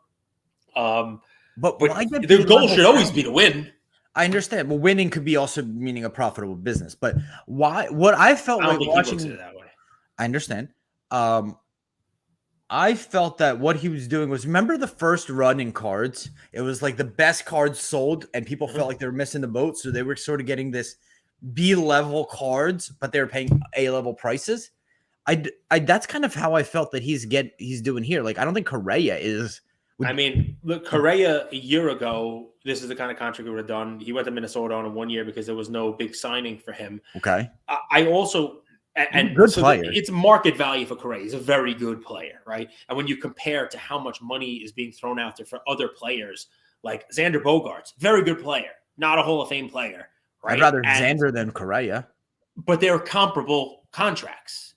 Speaker 1: But
Speaker 2: the goal should always be to win.
Speaker 1: I understand. Well, winning could be also meaning a profitable business. But why? What I felt like watching
Speaker 2: it that way.
Speaker 1: I understand. I felt that what he was doing was, remember the first run in cards? It was like the best cards sold, and people felt like they were missing the boat, so they were sort of getting this B-level cards, but they were paying A-level prices. That's kind of how I felt that he's doing here. Like, I don't think Correa is.
Speaker 2: I mean, look, Correa a year ago, this is the kind of contract he would have done. He went to Minnesota on a 1 year because there was no big signing for him.
Speaker 1: Okay.
Speaker 2: I also and
Speaker 1: good
Speaker 2: so
Speaker 1: player.
Speaker 2: It's market value for Correa. He's a very good player, right? And when you compare to how much money is being thrown out there for other players, like Xander Bogaerts, very good player, not a Hall of Fame player, right?
Speaker 1: I'd rather Xander than Correa.
Speaker 2: But they're comparable contracts.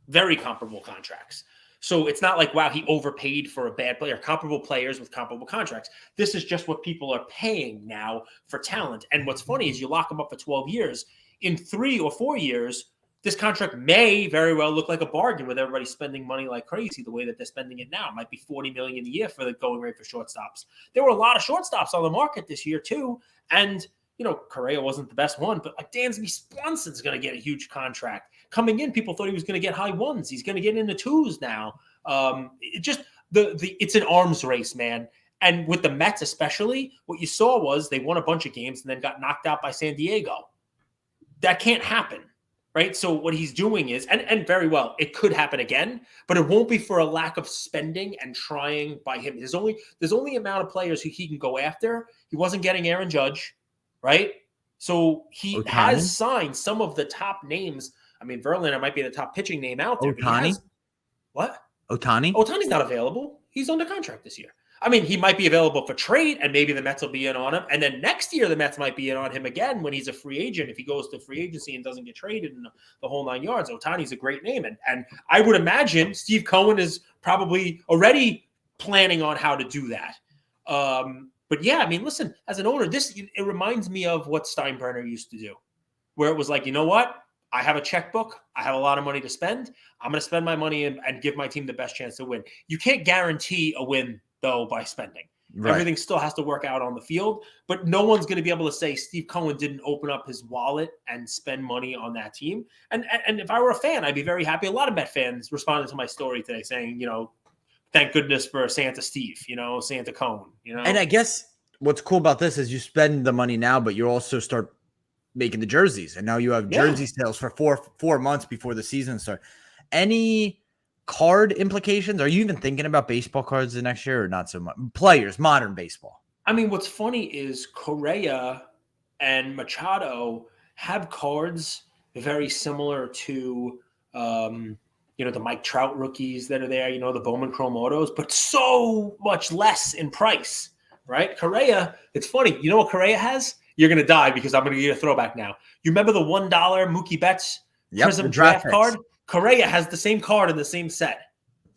Speaker 2: Very comparable contracts. So it's not like, wow, he overpaid for a bad player. Comparable players with comparable contracts. This is just what people are paying now for talent. And what's funny is you lock them up for 12 years. In 3 or 4 years, this contract may very well look like a bargain with everybody spending money like crazy the way that they're spending it now. It might be $40 million a year for the going rate for shortstops. There were a lot of shortstops on the market this year too. And Correa wasn't the best one, but like Dansby Swanson's going to get a huge contract. Coming in, people thought he was going to get high ones. He's going to get into 2s now. It's an arms race, man. And with the Mets especially, what you saw was they won a bunch of games and then got knocked out by San Diego. That can't happen, right? So what he's doing is, and very well, it could happen again, but it won't be for a lack of spending and trying by him. There's only amount of players who he can go after. He wasn't getting Aaron Judge, right? So he has signed some of the top names. I mean, Verlander might be the top pitching name out there.
Speaker 1: Ohtani?
Speaker 2: What?
Speaker 1: Ohtani?
Speaker 2: Ohtani's not available. He's under contract this year. I mean, he might be available for trade, and maybe the Mets will be in on him. And then next year, the Mets might be in on him again when he's a free agent. If he goes to free agency and doesn't get traded in the whole 9 yards, Ohtani's a great name. And I would imagine Steve Cohen is probably already planning on how to do that. But yeah, I mean, listen, as an owner, it reminds me of what Steinbrenner used to do, where it was like, you know what? I have a checkbook. I have a lot of money to spend. I'm going to spend my money and give my team the best chance to win. You can't guarantee a win, though, by spending. Right. Everything still has to work out on the field, but no one's going to be able to say Steve Cohen didn't open up his wallet and spend money on that team. And if I were a fan, I'd be very happy. A lot of Met fans responded to my story today saying, thank goodness for Santa Steve, Santa Cohen,
Speaker 1: And I guess what's cool about this is you spend the money now, but you also start making the jerseys, and now you have jersey sales for four months before the season starts. Any card implications? Are you even thinking about baseball cards the next year, or not so much? Players, modern baseball. I
Speaker 2: mean, what's funny is Correa and Machado have cards very similar to the Mike Trout rookies that are there, the Bowman Chrome Autos, but so much less in price, right? Correa, it's funny. You know what Correa has? You're going to die because I'm going to give you a throwback now. You remember the $1 Mookie Betts Prism draft card? Correa has the same card in the same set.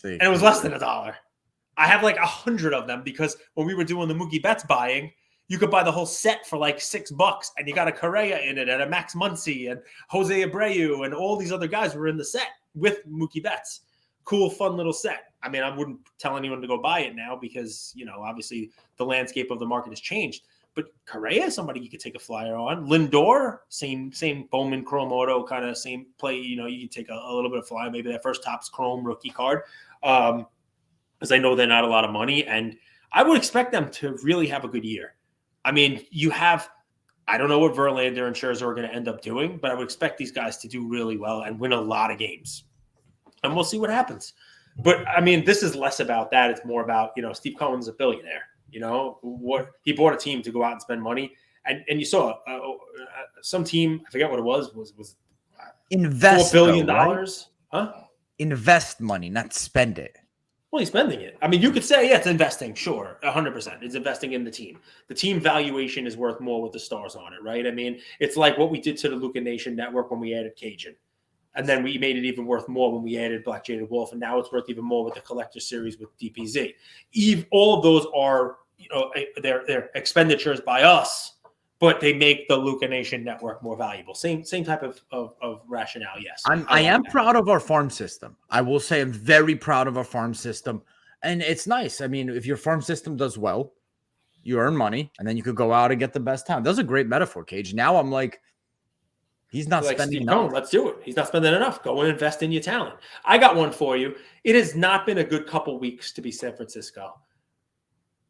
Speaker 2: And it was less than $1. I have like 100 of them because when we were doing the Mookie Betts buying, you could buy the whole set for like $6 and you got a Correa in it and a Max Muncy and Jose Abreu and all these other guys were in the set with Mookie Betts. Cool, fun little set. I mean, I wouldn't tell anyone to go buy it now because, obviously the landscape of the market has changed. But Correa is somebody you could take a flyer on. Lindor, same Bowman Chrome Auto kind of same play. You can take a little bit of flyer, maybe that first Topps Chrome rookie card. Because I know they're not a lot of money. And I would expect them to really have a good year. I mean, I don't know what Verlander and Scherzer are going to end up doing, but I would expect these guys to do really well and win a lot of games. And we'll see what happens. But, I mean, this is less about that. It's more about, Steve Cohen's a billionaire. What he bought a team to go out and spend money, and you saw some team, I forget what it was
Speaker 1: invest
Speaker 2: $4 billion,
Speaker 1: right?
Speaker 2: Huh?
Speaker 1: Invest money, not spend it.
Speaker 2: Well, he's spending it. I mean, you could say, it's investing, sure, 100%. It's investing in the team. The team valuation is worth more with the stars on it, right? I mean, it's like what we did to the Luka Nation network when we added Cajun. And then we made it even worth more when we added Black Jaded Wolf, and now it's worth even more with the collector series with DPZ. All of those are, they're expenditures by us, but they make the Luka Nation network more valuable. Same type of rationale, yes.
Speaker 1: I am proud of our farm system. I will say I'm very proud of our farm system, and it's nice. I mean, if your farm system does well, you earn money, and then you could go out and get the best talent. That's a great metaphor, Cage. Now I'm like, he's not spending enough.
Speaker 2: Let's do it. He's not spending enough. Go and invest in your talent. I got one for you. It has not been a good couple weeks to be San Francisco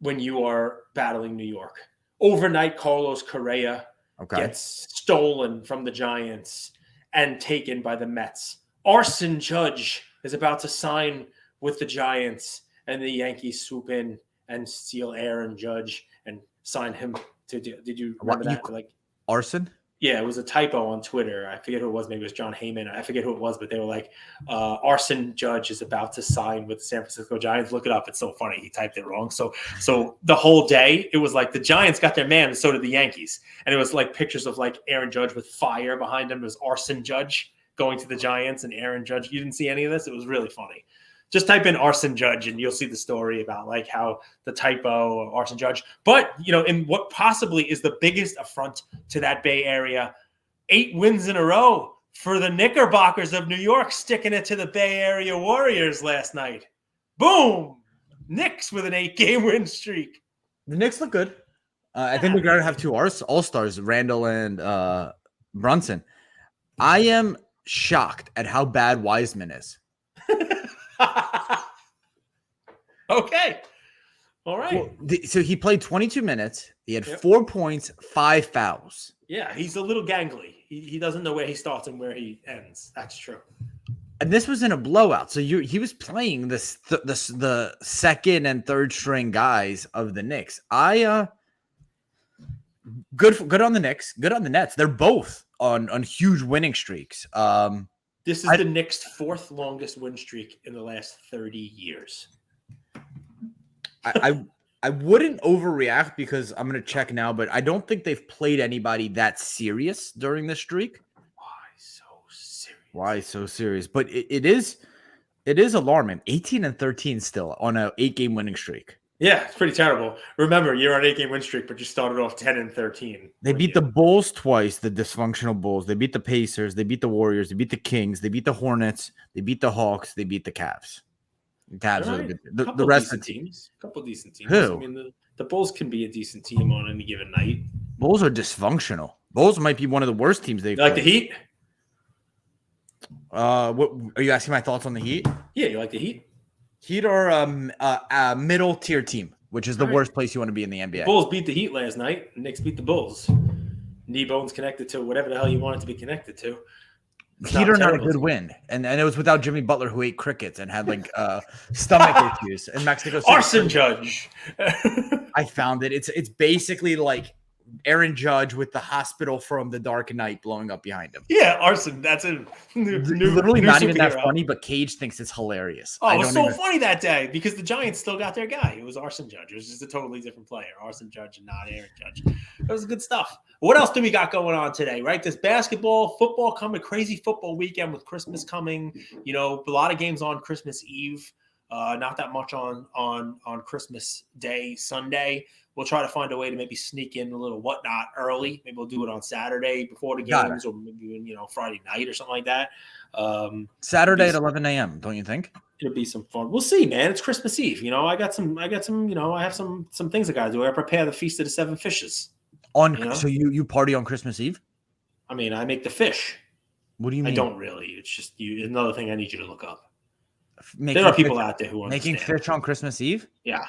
Speaker 2: when you are battling New York. Overnight, Carlos Correa gets stolen from the Giants and taken by the Mets. Arson Judge is about to sign with the Giants, and the Yankees swoop in and steal Aaron Judge and sign him to. Did you remember that?
Speaker 1: Arson?
Speaker 2: Yeah, it was a typo on Twitter. I forget who it was. Maybe it was John Heyman. I forget who it was, but they were like, Arson Judge is about to sign with the San Francisco Giants. Look it up. It's so funny. He typed it wrong. So the whole day, it was like the Giants got their man, and so did the Yankees. And it was like pictures of like Aaron Judge with fire behind him. It was Arson Judge going to the Giants and Aaron Judge. You didn't see any of this? It was really funny. Just type in Arson Judge and you'll see the story about like how the typo of Arson Judge. But, in what possibly is the biggest affront to that Bay Area, 8 wins in a row for the Knickerbockers of New York, sticking it to the Bay Area Warriors last night. Boom! Knicks with an 8-game win streak.
Speaker 1: The Knicks look good. I think we're going to have 2 all-stars, Randall and Brunson. I am shocked at how bad Wiseman is.
Speaker 2: Okay. All right.
Speaker 1: Well, so he played 22 minutes. He had 4 points, 5 fouls.
Speaker 2: Yeah, he's a little gangly. He doesn't know where he starts and where he ends. That's true.
Speaker 1: And this was in a blowout. So he was playing the second and third string guys of the Knicks. Good on the Knicks. Good on the Nets. They're both on huge winning streaks.
Speaker 2: This is the Knicks' 4th longest win streak in the last 30 years.
Speaker 1: I wouldn't overreact because I'm going to check now, but I don't think they've played anybody that serious during this streak.
Speaker 2: Why so serious?
Speaker 1: Why so serious? But it is alarming. 18-13 still on a 8-game winning streak.
Speaker 2: Yeah, it's pretty terrible. Remember, you're on an 8-game win streak, but you started off 10-13.
Speaker 1: They beat the Bulls twice, the dysfunctional Bulls. They beat the Pacers. They beat the Warriors. They beat the Kings. They beat the Hornets. They beat the Hawks. They beat the Cavs. The Cavs are good. The rest of the
Speaker 2: teams. A couple decent teams.
Speaker 1: Who?
Speaker 2: I mean, the Bulls can be a decent team on any given night.
Speaker 1: Bulls are dysfunctional. Bulls might be one of the worst teams they've
Speaker 2: You like
Speaker 1: played.
Speaker 2: the Heat?
Speaker 1: What are you asking my thoughts on the Heat?
Speaker 2: Yeah, you like the Heat?
Speaker 1: Heat are a middle tier team, which is the worst place you want to be in the NBA.
Speaker 2: The Bulls beat the Heat last night. Knicks beat the Bulls. Knee bones connected to whatever the hell you want it to be connected to.
Speaker 1: Heat are not a good win, and it was without Jimmy Butler, who ate crickets and had like stomach issues in Mexico City.
Speaker 2: Arson Judge.
Speaker 1: I found it. It's basically like Aaron Judge with the hospital from The Dark Knight blowing up behind him.
Speaker 2: Yeah, arson. That's a
Speaker 1: literally
Speaker 2: new
Speaker 1: not even that
Speaker 2: superhero.
Speaker 1: Funny, but Cage thinks it's hilarious.
Speaker 2: Oh, it was so funny that day because the Giants still got their guy. It was Arson Judge. It was just a totally different player. Arson Judge and not Aaron Judge. That was good stuff. What else do we got going on today, right? There's basketball, football coming, crazy football weekend with Christmas coming. You know, a lot of games on Christmas Eve. Not that much on Christmas Day, Sunday. We'll try to find a way to maybe sneak in a little whatnot early. Maybe we'll do it on Saturday before the games, or maybe Friday night or something like that.
Speaker 1: Saturday at 11 a.m. Don't you think?
Speaker 2: It'll be some fun. We'll see, man. It's Christmas Eve. I have some things I got to do. I prepare the Feast of the Seven Fishes.
Speaker 1: So you party on Christmas Eve?
Speaker 2: I mean, I make the fish.
Speaker 1: What do you mean?
Speaker 2: I don't really. It's just another thing I need you to look up. There are people out there who understand.
Speaker 1: Making fish on Christmas Eve?
Speaker 2: Yeah.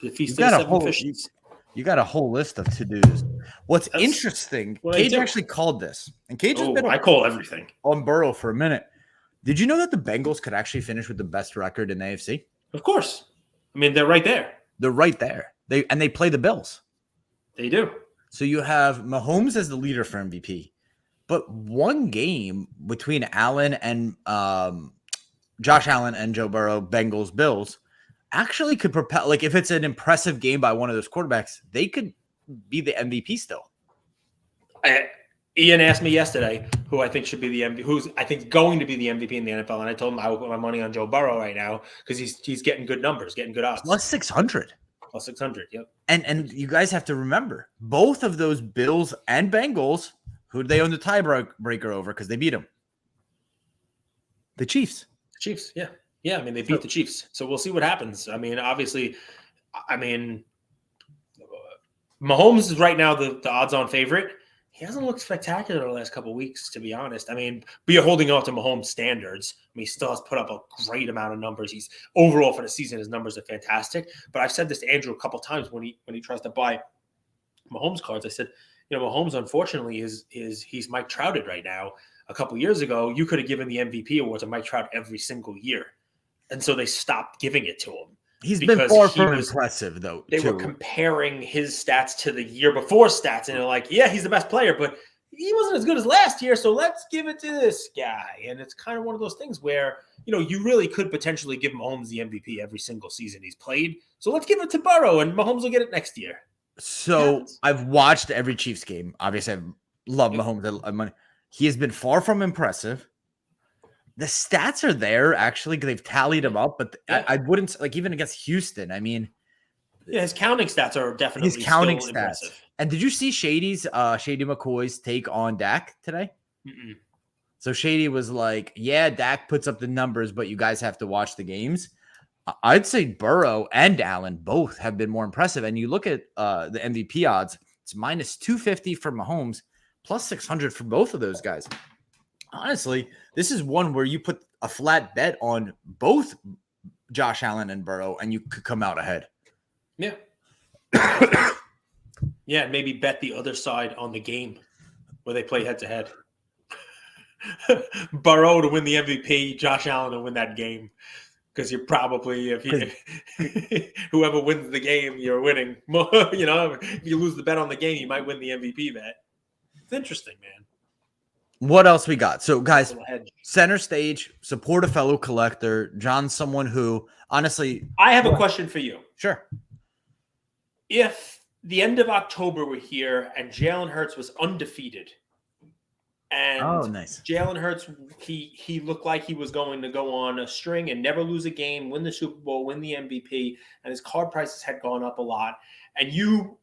Speaker 2: The Feast of the Seven Fishes.
Speaker 1: You got a whole list of to-dos. What's interesting, Cage actually called this. And Cage has been
Speaker 2: I call everything.
Speaker 1: On Burrow for a minute. Did you know that the Bengals could actually finish with the best record in the AFC?
Speaker 2: Of course. I mean, they're right there.
Speaker 1: They're right there. They play the Bills.
Speaker 2: They do.
Speaker 1: So you have Mahomes as the leader for MVP. But one game between Allen and Josh Allen and Joe Burrow, Bengals, Bills, actually could propel, like if it's an impressive game by one of those quarterbacks, they could be the MVP still.
Speaker 2: Ian asked me yesterday who I think should be the MVP, who's I think going to be the MVP in the NFL, and I told him I would put my money on Joe Burrow right now because he's getting good numbers, getting good odds.
Speaker 1: Plus 600.
Speaker 2: Plus 600, yep.
Speaker 1: And you guys have to remember, both of those Bills and Bengals, who did they own the tiebreaker over because they beat them? The Chiefs.
Speaker 2: The Chiefs, yeah. Yeah, I mean, they beat the Chiefs. So we'll see what happens. I mean, obviously, Mahomes is right now the odds-on favorite. He hasn't looked spectacular the last couple of weeks, to be honest. I mean, we are holding on to Mahomes' standards. I mean, he still has put up a great amount of numbers. He's overall for the season, his numbers are fantastic. But I've said this to Andrew a couple of times when he tries to buy Mahomes cards. I said, Mahomes, unfortunately, he's Mike Trouted right now. A couple of years ago, you could have given the MVP award to Mike Trout every single year. And so they stopped giving it to him.
Speaker 1: He's been far from impressive, though.
Speaker 2: They were comparing his stats to the year before stats, and they're like, yeah, he's the best player, but he wasn't as good as last year, so let's give it to this guy. And it's kind of one of those things where, you really could potentially give Mahomes the MVP every single season he's played. So let's give it to Burrow, and Mahomes will get it next year.
Speaker 1: So I've watched every Chiefs game. Obviously, I love Mahomes. He has been far from impressive. The stats are there, actually, because they've tallied them up, but I wouldn't, even against Houston, I mean.
Speaker 2: Yeah, his counting stats are definitely impressive.
Speaker 1: And did you see Shady McCoy's take on Dak today?
Speaker 2: Mm-mm.
Speaker 1: So Shady was like, yeah, Dak puts up the numbers, but you guys have to watch the games. I'd say Burrow and Allen both have been more impressive. And you look at the MVP odds, it's minus 250 for Mahomes, plus 600 for both of those guys. Honestly, this is one where you put a flat bet on both Josh Allen and Burrow, and you could come out ahead.
Speaker 2: Yeah. Yeah, maybe bet the other side on the game where they play head-to-head. Burrow to win the MVP, Josh Allen to win that game. Because you're probably, whoever wins the game, you're winning. If you lose the bet on the game, you might win the MVP bet. It's interesting, man.
Speaker 1: What else we got? So, guys, center stage, support a fellow collector. John's someone who, honestly...
Speaker 2: I have a question for you.
Speaker 1: Sure.
Speaker 2: If the end of October were here and Jalen Hurts was undefeated, and
Speaker 1: nice.
Speaker 2: Jalen Hurts, he looked like he was going to go on a string and never lose a game, win the Super Bowl, win the MVP, and his card prices had gone up a lot, and you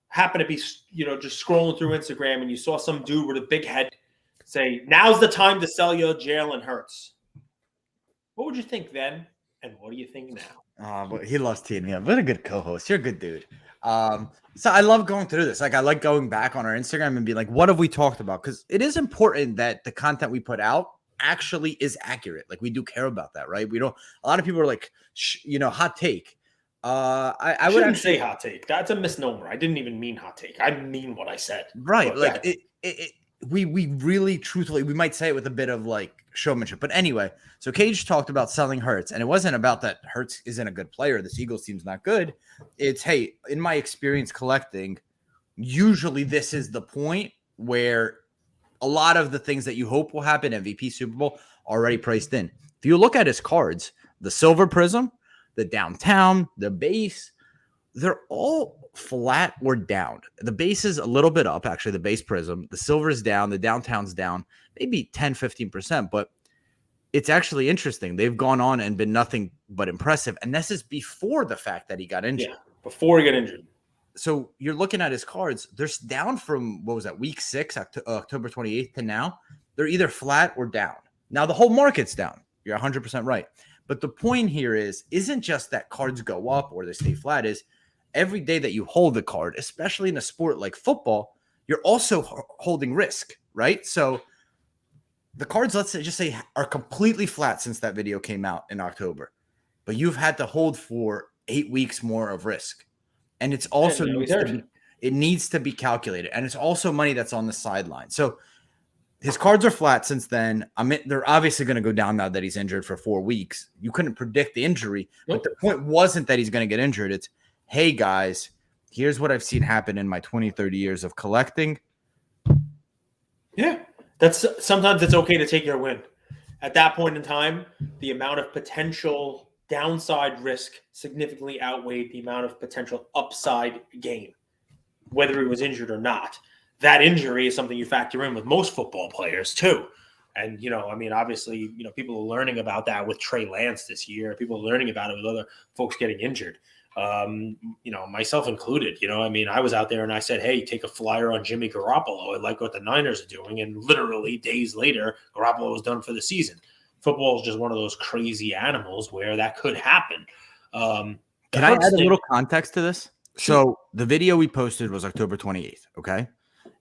Speaker 2: happen to be, just scrolling through Instagram and you saw some dude with a big head say, "Now's the time to sell your Jalen Hurts." What would you think then, and what do you think now?
Speaker 1: But he loves teeing me up. What a good co-host. You're a good dude. So I love going through this. Like, I like going back on our Instagram and be like, what have we talked about? Because it is important that the content we put out actually is accurate. Like, we do care about that, right? We don't. A lot of people are like, hot take. I
Speaker 2: wouldn't say hot take. That's a misnomer. I didn't even mean hot take. I mean what I said.
Speaker 1: Right. But, like we really truthfully, we might say it with a bit of like showmanship. But anyway, so Cage talked about selling Hurts, and it wasn't about that Hurts isn't a good player. This Eagles team's not good. It's, hey, in my experience collecting, usually this is the point where a lot of the things that you hope will happen, MVP, Super Bowl, already priced in. If you look at his cards, the Silver Prism, the Downtown, the base, they're all flat or down. The base is a little bit up, actually, the base Prism. The Silver is down. The Downtown's down, maybe 10, 15%. But it's actually interesting. They've gone on and been nothing but impressive. And this is before the fact that he got injured.
Speaker 2: Yeah, before he got injured.
Speaker 1: So you're looking at his cards. They're down from, what was that, week 6, October 28th to now. They're either flat or down. Now, the whole market's down. You're 100% right. But the point here isn't just that cards go up or they stay flat, is every day that you hold the card, especially in a sport like football, you're also holding risk, right? So the cards, let's just say, are completely flat since that video came out in October, but you've had to hold for 8 weeks more of risk. And it's also, it needs to be calculated. And it's also money that's on the sideline. So his cards are flat since then. They're obviously going to go down now that he's injured for 4 weeks. You couldn't predict the injury, but the point wasn't that he's going to get injured. It's, hey, guys, here's what I've seen happen in my 20, 30 years of collecting.
Speaker 2: Yeah, sometimes it's okay to take your win. At that point in time, the amount of potential downside risk significantly outweighed the amount of potential upside gain, whether he was injured or not. That injury is something you factor in with most football players too. And, obviously, people are learning about that with Trey Lance this year. People are learning about it with other folks getting injured. Myself included. I was out there and I said, hey, take a flyer on Jimmy Garoppolo. I like what the Niners are doing. And literally days later, Garoppolo was done for the season. Football is just one of those crazy animals where that could happen.
Speaker 1: Can I add a little context to this? So the video we posted was October 28th. Okay.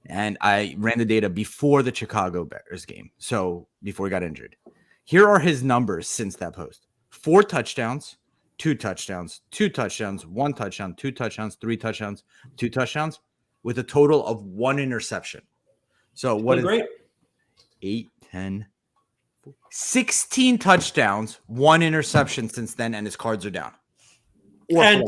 Speaker 1: And I ran the data before the Chicago Bears game. So before he got injured. Here are his numbers since that post: 4 touchdowns, 2 touchdowns, 2 touchdowns, 1 touchdown, 2 touchdowns, 3 touchdowns, 2 touchdowns, with a total of 1 interception. So what is
Speaker 2: great?
Speaker 1: 8, 10, 16 touchdowns, 1 interception since then, and his cards are down.
Speaker 2: And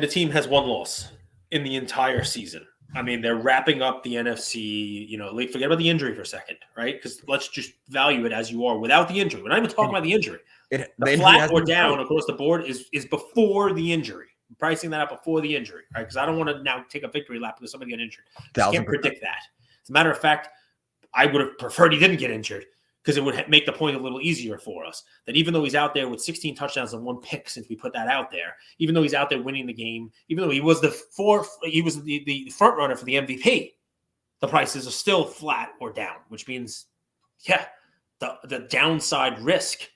Speaker 2: the team has 1 loss in the entire season. They're wrapping up the NFC, forget about the injury for a second, right? Because let's just value it as you are without the injury. We're not even talking about the injury. The flat or down across the board is before the injury. I'm pricing that up before the injury, right? Because I don't want to now take a victory lap because somebody got injured. I can't predict that. As a matter of fact, I would have preferred he didn't get injured because it would make the point a little easier for us. That even though he's out there with 16 touchdowns and 1 pick since we put that out there, even though he's out there winning the game, even though he was the front runner for the MVP, the prices are still flat or down, which means, the downside risk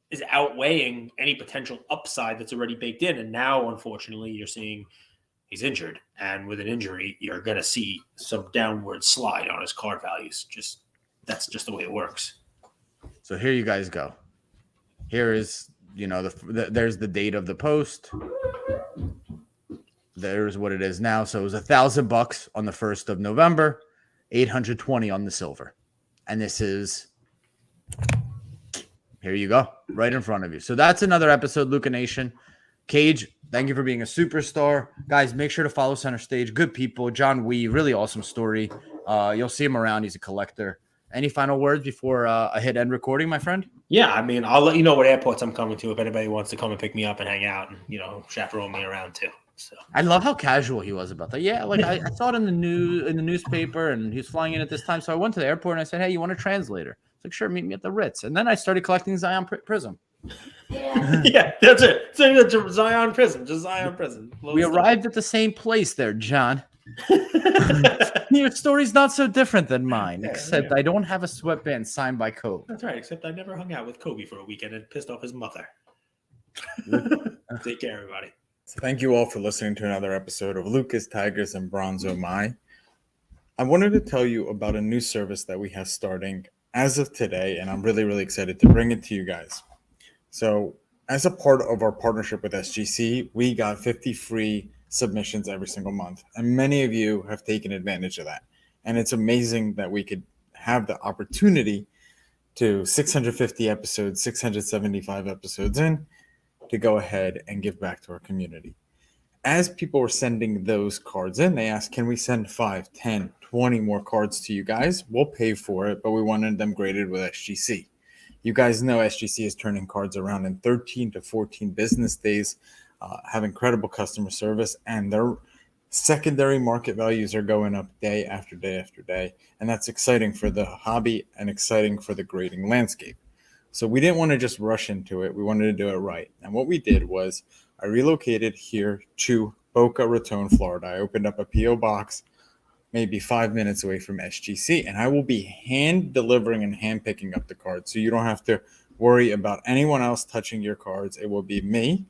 Speaker 2: is outweighing any potential upside that's already baked in. And now, unfortunately, you're seeing he's injured. And with an injury, you're going to see some downward slide on his card values. That's just the way it works.
Speaker 1: So here you guys go. Here is, there's the date of the post. There's what it is now. So it was $1,000 on the 1st of November, 820 on the silver. And this is, here you go, right in front of you. So that's another episode, Luka Nation. Cage, thank you for being a superstar. Guys, make sure to follow Center Stage. Good people. John Wee, really awesome story. You'll see him around. He's a collector. Any final words before I hit end recording, my friend?
Speaker 2: Yeah, I mean, I'll let you know what airports I'm coming to if anybody wants to come and pick me up and hang out and, chaperone me around too. So
Speaker 1: I love how casual he was about that. Yeah, like I saw it in the newspaper, and he was flying in at this time. So I went to the airport and I said, "Hey, you want a translator?" It's like, "Sure, meet me at the Ritz." And then I started collecting Zion Prism.
Speaker 2: yeah, that's it. So it's Zion Prison, just Zion Prison.
Speaker 1: We arrived at the same place there, John. Your story's not so different than mine, except I don't have a sweatband signed by Kobe.
Speaker 2: That's right, except I never hung out with Kobe for a weekend and pissed off his mother. Take care, everybody.
Speaker 4: So thank you all for listening to another episode of Lucas, Tigers, and Bronzo My. I wanted to tell you about a new service that we have starting as of today, and I'm really, really excited to bring it to you guys. So as a part of our partnership with SGC, we got 50 free submissions every single month, and many of you have taken advantage of that. And it's amazing that we could have the opportunity to 650 episodes, 675 episodes in, to go ahead and give back to our community. As people were sending those cards in, they asked, can we send 5, 10, 20 more cards to you guys? We'll pay for it, but we wanted them graded with SGC. You guys know SGC is turning cards around in 13 to 14 business days, have incredible customer service, and their secondary market values are going up day after day after day. And that's exciting for the hobby and exciting for the grading landscape. So we didn't want to just rush into it. We wanted to do it right. And what we did was I relocated here to Boca Raton, Florida. I opened up a P.O. box maybe 5 minutes away from SGC, and I will be hand delivering and hand picking up the cards. So you don't have to worry about anyone else touching your cards. It will be me,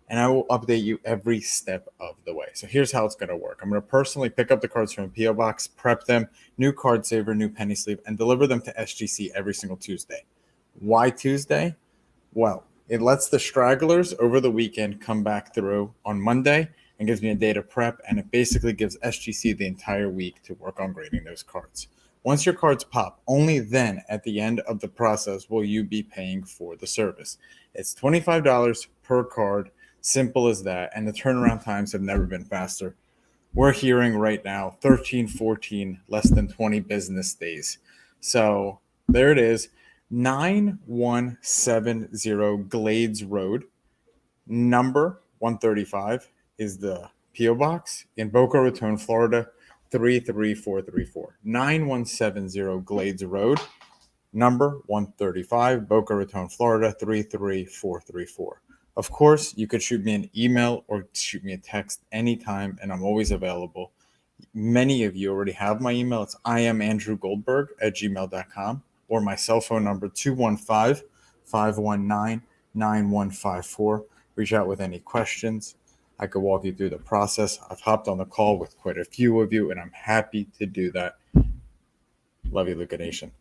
Speaker 4: and I will update you every step of the way. So here's how it's going to work. I'm going to personally pick up the cards from a P.O. box, prep them, new card saver, new penny sleeve, and deliver them to SGC every single Tuesday. Why Tuesday? Well, it lets the stragglers over the weekend come back through on Monday and gives me a day to prep, and it basically gives SGC the entire week to work on grading those cards. Once your cards pop, only then at the end of the process will you be paying for the service. It's $25 per card, simple as that, and the turnaround times have never been faster. We're hearing right now 13, 14, less than 20 business days. So there it is. 9170 Glades Road, number 135 is the P.O. Box in Boca Raton, Florida, 33434. 9170 Glades Road, number 135, Boca Raton, Florida, 33434. Of course, you could shoot me an email or shoot me a text anytime, and I'm always available. Many of you already have my email. It's iamandrewgoldberg@gmail.com. or my cell phone number, 215-519-9154. Reach out with any questions. I could walk you through the process. I've hopped on the call with quite a few of you, and I'm happy to do that. Love you, Luka Nation.